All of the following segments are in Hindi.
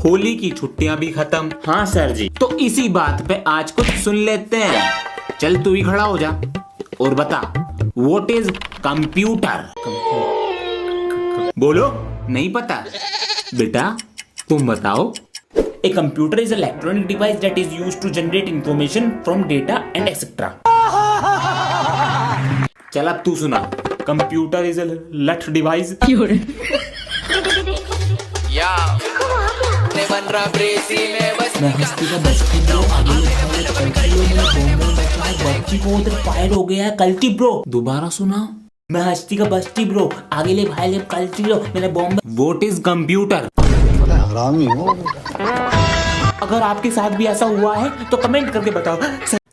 होली की छुट्टियां भी खत्म। हाँ सर जी। तो इसी बात पे आज कुछ सुन लेते हैं। चल तू ही खड़ा हो जा और बता, व्हाट इज कंप्यूटर? बोलो, नहीं पता? बेटा तुम बताओ। A computer is an electronic device that is used to generate information from data and etc. चल अब तू सुना। कंप्यूटर इज अ लठ डिवाइस। मैं हस्ती का बस्ती ब्रो, आगे बच्ची को उधर फायर हो गया है कल्टी ब्रो। दोबारा सुना। मैं हस्ती का बस्ती ब्रो, आगे ले भाई ले कल्टी लो, मैंने बॉम्ब। What is computer? हरामी हो। अगर आपके साथ भी ऐसा हुआ है तो कमेंट करके बताओ।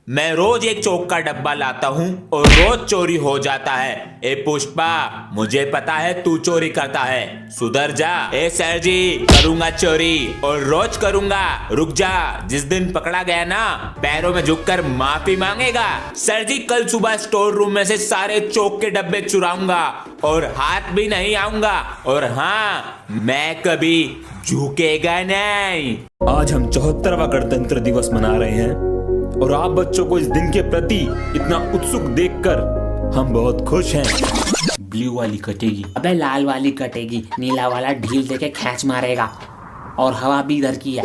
मैं रोज एक चौक का डब्बा लाता हूँ और रोज चोरी हो जाता है। ए पुष्पा, मुझे पता है तू चोरी करता है, सुधर जा। ए सर जी, करूंगा चोरी और रोज करूंगा। रुक जा, जिस दिन पकड़ा गया ना, पैरों में झुककर माफी मांगेगा। सर जी, कल सुबह स्टोर रूम में से सारे चौक के डब्बे चुराऊंगा और हाथ भी नहीं आऊंगा। और हाँ, मैं कभी झुकेगा नहीं। आज हम 74वां गणतंत्र दिवस मना रहे हैं और आप बच्चों को इस दिन के प्रति इतना उत्सुक देखकर हम बहुत खुश हैं। ब्लू वाली कटेगी। अबे लाल वाली कटेगी, नीला वाला ढील देके खींच मारेगा। और हवा भी इधर की है।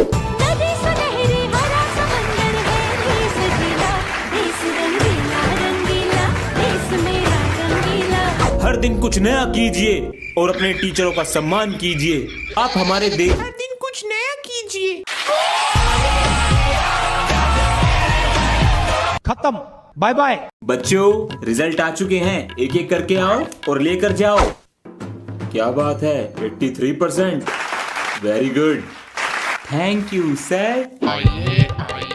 हर दिन कुछ नया कीजिए और अपने टीचरों का सम्मान कीजिए। आप हमारे देश। हर दिन कुछ नया कीजिए। खत्म, बाय बाय। बच्चों, रिजल्ट आ चुके हैं, एक एक करके आओ और लेकर जाओ। क्या बात है, 83%। Very good, thank you sir.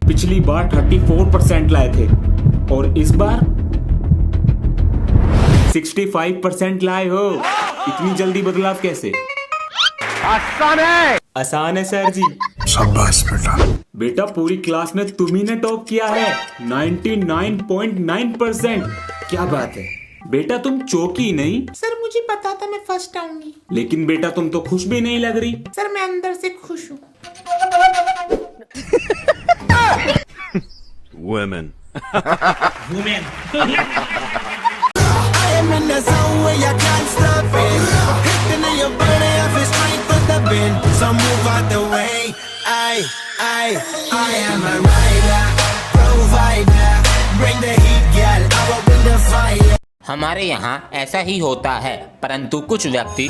पिछली बार 34% लाए थे और इस बार 65% लाए हो। इतनी जल्दी बदलाव कैसे? आसान है। आसान है सर जी। शाबाश बेटा। बेटा पूरी क्लास में तुम ही ने टॉप किया है, 99.9%। क्या बात है बेटा, तुम चौकी नहीं। सर मुझे पता था मैं फर्स्ट आऊंगी। लेकिन बेटा तुम तो खुश भी नहीं लग रही। सर मैं अंदर से खुश हूँ। Women. हमारे यहाँ ऐसा ही होता है, परंतु कुछ व्यक्ति।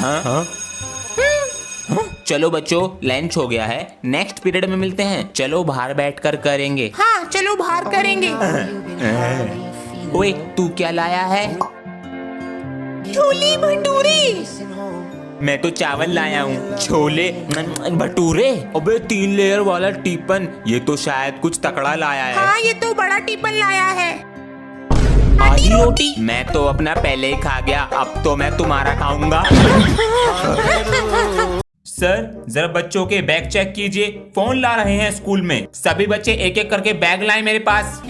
चलो बच्चों, लंच हो गया है, नेक्स्ट पीरियड में मिलते हैं। चलो बाहर बैठकर करेंगे। हाँ चलो बाहर करेंगे। ओए तू क्या लाया है? छोले भटूरे। मैं तो चावल लाया हूँ। छोले भटूरे? अबे 3 लेयर वाला टिफिन, ये तो शायद कुछ तकड़ा लाया है। हाँ ये तो बड़ा टिफिन लाया है। आधी रोटी? मैं तो अपना पहले ही खा गया, अब तो मैं तुम्हारा खाऊंगा। सर, जरा बच्चों के बैग चेक कीजिए, फोन ला रहे हैं स्कूल में। सभी बच्चे एक एक करके बैग लाएं मेरे पास।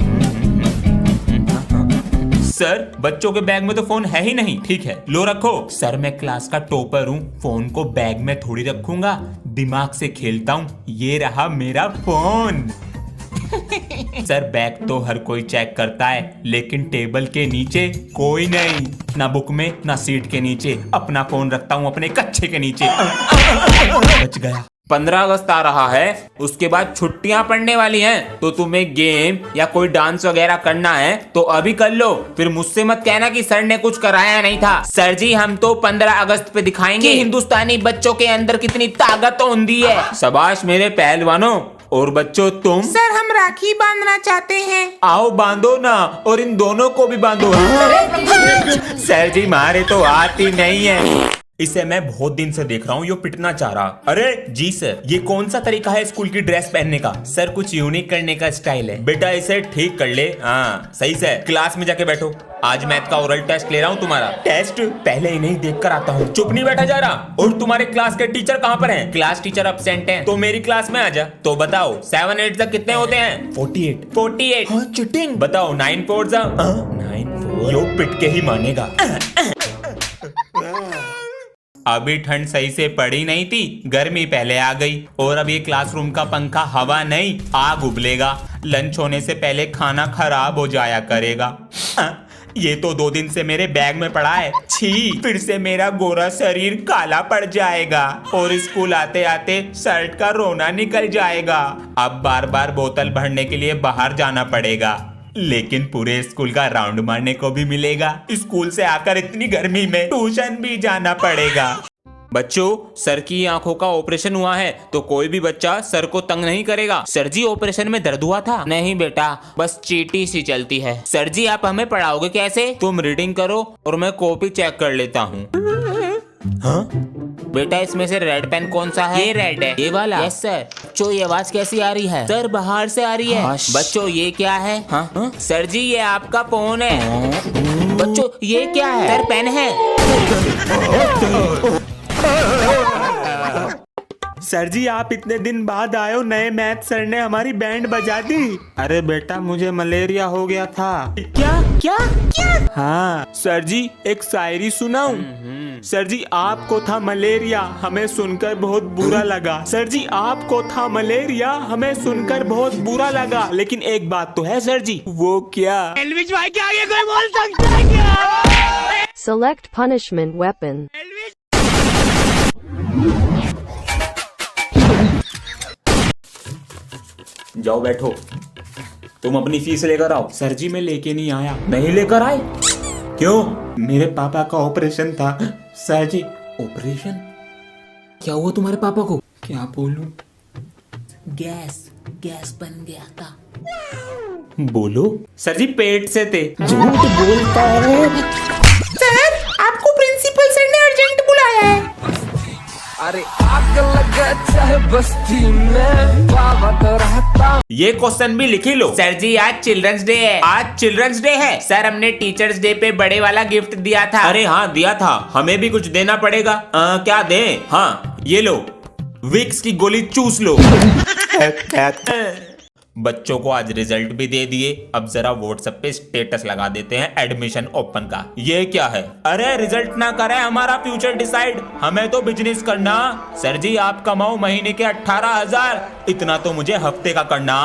सर, बच्चों के बैग में तो फोन है ही नहीं। ठीक है, लो रखो। सर, मैं क्लास का टॉपर हूँ, फोन को बैग में थोड़ी रखूंगा, दिमाग से खेलता हूँ। ये रहा मेरा फोन। सर, बैग तो हर कोई चेक करता है, लेकिन टेबल के नीचे कोई नहीं, ना बुक में ना सीट के नीचे। अपना फोन रखता हूँ अपने कच्छे के नीचे। बच गया। 15 अगस्त आ रहा है, उसके बाद छुट्टियां पड़ने वाली हैं, तो तुम्हें गेम या कोई डांस वगैरह करना है तो अभी कर लो, फिर मुझसे मत कहना कि सर ने कुछ कराया नहीं था। सर जी, हम तो 15 अगस्त पे दिखाएंगे हिंदुस्तानी बच्चों के अंदर कितनी ताकत होती है। शाबाश मेरे पहलवानों। और बच्चों तुम? सर हम राखी बांधना चाहते हैं। आओ बांधो ना, और इन दोनों को भी बांधो। सर जी, मारे तो आती नहीं है। इसे मैं बहुत दिन से देख रहा हूँ, यो पिटना चाह रहा। अरे जी सर, ये कौन सा तरीका है स्कूल की ड्रेस पहनने का? सर, कुछ यूनिक करने का स्टाइल है। बेटा इसे ठीक कर ले। हाँ सही से, क्लास में जाके बैठो। आज मैथ का ओरल टेस्ट ले रहा हूँ तुम्हारा। टेस्ट? पहले इन्हें देख कर आता हूँ। चुप नहीं बैठा जा रहा। और तुम्हारे क्लास के टीचर कहाँ पर हैं? क्लास टीचर अब्सेंट हैं, तो मेरी क्लास में आ जा। तो बताओ 7 8 तक कितने होते हैं? 48। हाँ चिटिंग। बताओ 9 4 9 4। यो पिट के ही मानेगा। अभी ठंड सही से पड़ी नहीं थी, गर्मी पहले आ गई और अब ये क्लासरूम का पंखा हवा नहीं आग उबलेगा। लंच होने से पहले खाना खराब हो जाया करेगा। ये तो 2 दिन से मेरे बैग में पड़ा है। छी, फिर से मेरा गोरा शरीर काला पड़ जाएगा और स्कूल आते आते शर्ट का रोना निकल जाएगा। अब बार बार बोतल भरने के लिए बाहर जाना पड़ेगा, लेकिन पूरे स्कूल का राउंड मारने को भी मिलेगा। स्कूल से आकर इतनी गर्मी में ट्यूशन भी जाना पड़ेगा। बच्चों, सर की आंखों का ऑपरेशन हुआ है तो कोई भी बच्चा सर को तंग नहीं करेगा। सर जी, ऑपरेशन में दर्द हुआ था? नहीं बेटा, बस चींटी सी चलती है। सर जी, आप हमें पढ़ाओगे कैसे? तुम रीडिंग करो और मैं कॉपी चेक कर लेता हूँ। हाँ? बेटा, इसमें से रेड पेन कौन सा है? ये रेड है। ये वाला? Yes sir. बच्चों, ये आवाज कैसी आ रही है? सर, बाहर से आ रही है। बच्चों, ये क्या है? हाँ? हाँ? सर जी, ये आपका फोन है। बच्चों, ये क्या है? सर, पेन है। सर जी, आप इतने दिन बाद आए हो, नए मैथ सर ने हमारी बैंड बजा दी। अरे बेटा, मुझे मलेरिया हो गया था। क्या क्या क्या? हाँ सर जी, एक शायरी सुनाऊं? सर जी, आपको था मलेरिया, हमें सुनकर बहुत बुरा लगा। सर जी, आपको था मलेरिया, हमें सुनकर बहुत बुरा लगा, लेकिन एक बात तो है सर जी। वो क्या? एलविश भाई के आगे कोई बोल सकता है क्या? Select punishment weapon. जाओ बैठो। तुम अपनी फीस लेकर आओ। सर जी, मैं लेके नहीं आया। नहीं लेकर आए? क्यों? मेरे पापा का ऑपरेशन था सर जी। ऑपरेशन? क्या हुआ तुम्हारे पापा को? क्या बोलूं? गैस बन गया था। बोलो। सर जी, पेट से थे। झूठ बोलता है। सर, आपको प्रिंसिपल सर ने अर्जेंट बुलाया है। अरे आग लगा चाहे बस्ती में, बाबा तो रहता। ये क्वेश्चन भी लिखी लो। सर जी, आज चिल्ड्रंस डे है। आज चिल्ड्रंस डे है। सर, हमने टीचर्स डे पे बड़े वाला गिफ्ट दिया था। अरे हाँ, दिया था। हमें भी कुछ देना पड़ेगा। क्या दें? हाँ, ये लो, विक्स की गोली चूस लो। बच्चों को आज रिजल्ट भी दे दिए। अब जरा व्हाट्सएप पे स्टेटस लगा देते हैं एडमिशन ओपन का। ये क्या है? अरे रिजल्ट ना करे हमारा फ्यूचर डिसाइड, हमें तो बिजनेस करना। सर जी, आप कमाओ महीने के 18,000, इतना तो मुझे हफ्ते का करना।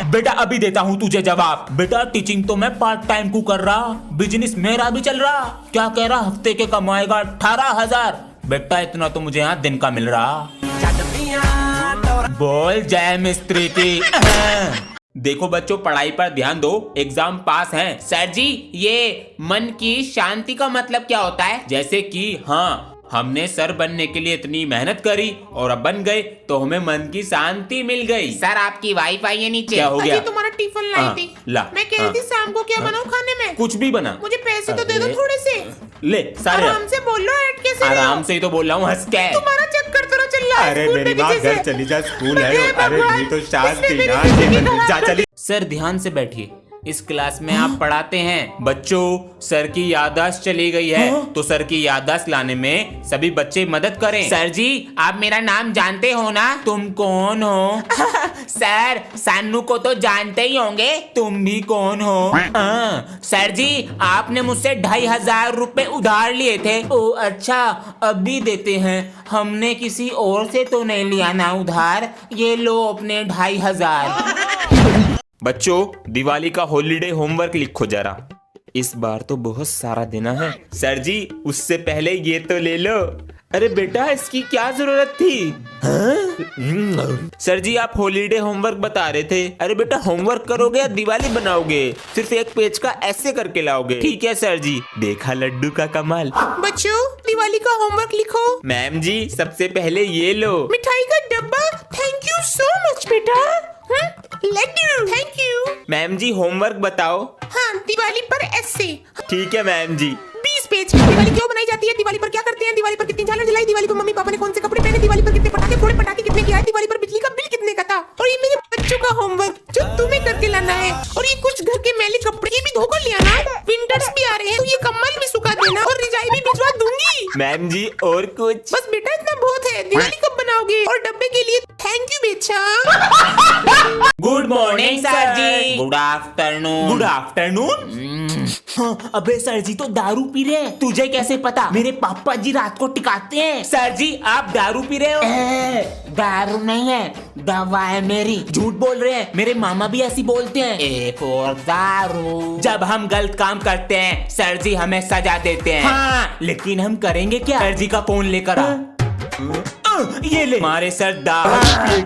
बेटा, अभी देता हूँ तुझे जवाब। बेटा, टीचिंग तो मैं पार्ट टाइम को कर रहा, बिजनेस मेरा भी चल रहा। क्या कह रहा? हफ्ते के कमाएगा 18,000। बेटा, इतना तो मुझे यहाँ दिन का मिल रहा। बोल जय मिस्त्री की। देखो बच्चों, पढ़ाई पर ध्यान दो, एग्जाम पास हैं। सर जी, ये मन की शांति का मतलब क्या होता है? जैसे कि हाँ, हमने सर बनने के लिए इतनी मेहनत करी और अब बन गए तो हमें मन की शांति मिल गई। सर, आपकी वाईफाई है नीचे। क्या हो गया? अजी, तुम्हारा टिफिन लाई थी। ला। मैं कह रही थी शाम को क्या बनाऊं खाने में? कुछ भी बना। मुझे पैसे तो दे दो थोड़े से। ले सारे। आराम से बोल लो, ऐड कैसे रहे हो? आराम से ही तो बोल रहा हूँ, हंस के। तुम्हारा चक्कर तो चल रहा है। अरे स्कूल मेरी में माँ, किसी से। घर चली जा, स्कूल है। अरे अरे भगवान, ये तो शांति इसने ना, मेरी ये जिंदगी जा खराब चली। सर, ध्यान से बैठिए। इस क्लास में आप पढ़ाते हैं। बच्चों, सर की याददाश्त चली गई है तो सर की याददाश्त लाने में सभी बच्चे मदद करें। सर जी, आप मेरा नाम जानते हो ना? तुम कौन हो? सर, सानू को तो जानते ही होंगे। तुम भी कौन हो? सर जी, आपने मुझसे 2,500 रुपए उधार लिए थे। ओ अच्छा, अब भी देते हैं। हमने किसी और से तो नहीं लिया ना उधार। ये लो अपने 2,500। बच्चों, दिवाली का हॉलीडे होमवर्क लिखो जरा। इस बार तो बहुत सारा देना है। सर जी, उससे पहले ये तो ले लो। अरे बेटा, इसकी क्या जरूरत थी? सर जी, आप हॉलीडे होमवर्क बता रहे थे। अरे बेटा, होमवर्क करोगे या दिवाली बनाओगे? सिर्फ एक पेज का ऐसे करके लाओगे। ठीक है सर जी। देखा लड्डू का कमाल। बच्चों, दिवाली का होमवर्क लिखो। मैम जी, सबसे पहले ये लो, मिठाई का डब्बा। थैंक यू सो मच बेटा। Laddu, thank you. Ma'am ji, homework बताओ। हाँ, दिवाली पर ऐसे। ठीक है मैम जी। 20 पेज। दिवाली क्यों बनाई जाती है? दिवाली पर क्या करते हैं? दिवाली पर कितनी झालर जलाई? दिवाली पर मम्मी पापा ने कौन से कपड़े पहने? दिवाली पर कितने पटाखे फोड़े? पटाखे कितने के आए? दिवाली पर बिजली का बिल कितने का था? और ये मेरे बच्चों का होमवर्क जो तुम्हें करके लाना है। और ये कुछ घर के मैले कपड़े ये भी धोकर ले आना। विंटर्स भी आ रहे हैं तो ये कम्बल भी सुखा देना और रिजाई भी भिजवा दूंगी। मैम जी, और कुछ? बस बेटा, इतना बहुत है। दिवाली कब बनाओगे? और डब्बे के लिए थैंक यू बेटा। Good morning sir ji. Good afternoon. Good afternoon. अबे सर जी तो दारू पी रहे हैं। तुझे कैसे पता? मेरे पापा जी रात को टिकाते हैं। सर जी आप दारू पी रहे हो? दारू नहीं है, दवा है मेरी। झूठ बोल रहे हैं, मेरे मामा भी ऐसी बोलते हैं। ए फॉर दारू। जब हम गलत काम करते हैं सर जी हमें सजा देते हैं। हाँ, लेकिन हम करेंगे क्या? सर जी का फोन लेकर आ। ये ले हमारे सर दारू।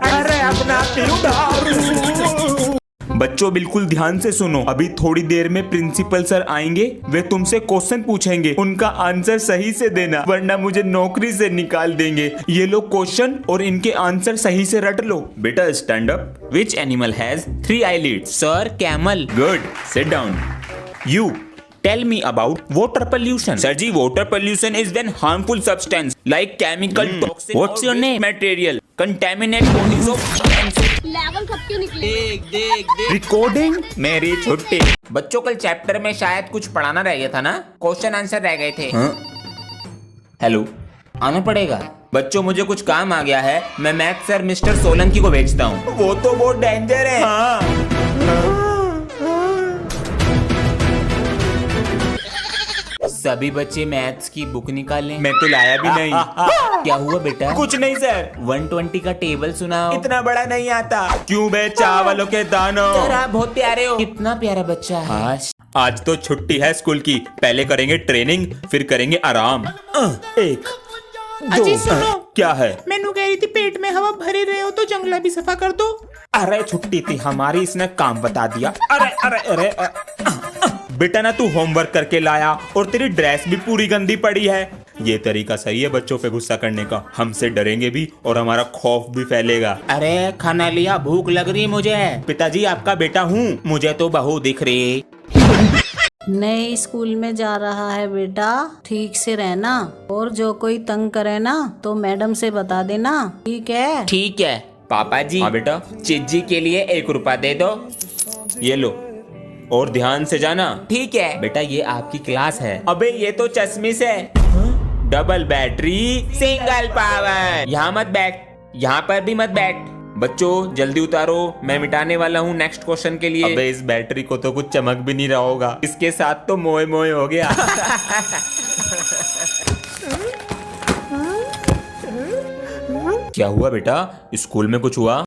अरे अपना दारू। बच्चों बिल्कुल ध्यान से सुनो, अभी थोड़ी देर में प्रिंसिपल सर आएंगे। वे तुमसे क्वेश्चन पूछेंगे, उनका आंसर सही से देना वरना मुझे नौकरी से निकाल देंगे। ये लो क्वेश्चन और इनके आंसर सही से रट लो। बेटा stand up. Which animal has 3 eyelids? Sir camel. Good, sit down. You tell me about water pollution. Sir ji water pollution is when harmful substance like chemical toxin. What's your name? Material contaminate bodies of level कब क्यों निकले? रिकॉर्डिंग मेरी छुट्टी। बच्चों कल चैप्टर में शायद कुछ पढ़ाना रह गया था ना? क्वेश्चन आंसर रह गए थे। हेलो, आना पड़ेगा। बच्चों मुझे कुछ काम आ गया है, मैं मैथ सर मिस्टर सोलंकी को भेजता हूँ। वो तो बहुत डेंजर है। सभी बच्चे मैथ्स की बुक निकालें। मैं तो लाया भी नहीं। क्या हुआ बेटा? कुछ नहीं सर। 120 का टेबल सुनाओ। इतना बड़ा नहीं आता। क्यों बे चावलों के दानों। सर आप बहुत प्यारे हो। कितना प्यारा बच्चा है। आज तो छुट्टी है स्कूल की। पहले करेंगे ट्रेनिंग, फिर करेंगे आराम। एक अजी सुनो, क्या है? मैनू कह रही थी पेट में हवा भरे रहे हो तो जंगला भी सफा कर दो। अरे छुट्टी थी हमारी, इसने काम बता दिया। अरे अरे अरे बेटा ना तू होमवर्क करके लाया और तेरी ड्रेस भी पूरी गंदी पड़ी है। ये तरीका सही है बच्चों पे गुस्सा करने का। हमसे डरेंगे भी और हमारा खौफ भी फैलेगा। अरे खाना लिया, भूख लग रही मुझे। पिताजी आपका बेटा हूँ। मुझे तो बहू दिख रही। नए स्कूल में जा रहा है बेटा, ठीक से रहना और जो कोई तंग करे ना तो मैडम से बता देना, ठीक है? ठीक है पापा जी। हाँ बेटा। चिज्जी के लिए 1 रुपया दे दो। ये लो और ध्यान से जाना। ठीक है बेटा ये आपकी क्लास है। अबे ये तो चश्मिश है। Double battery single power. यहाँ मत बैठ, यहाँ पर भी मत बैठ। बच्चों जल्दी उतारो, मैं मिटाने वाला हूँ नेक्स्ट क्वेश्चन के लिए। अबे इस बैटरी को तो कुछ चमक भी नहीं रहा होगा। इसके साथ तो मोए मोए हो गया। क्या हुआ बेटा, स्कूल में कुछ हुआ?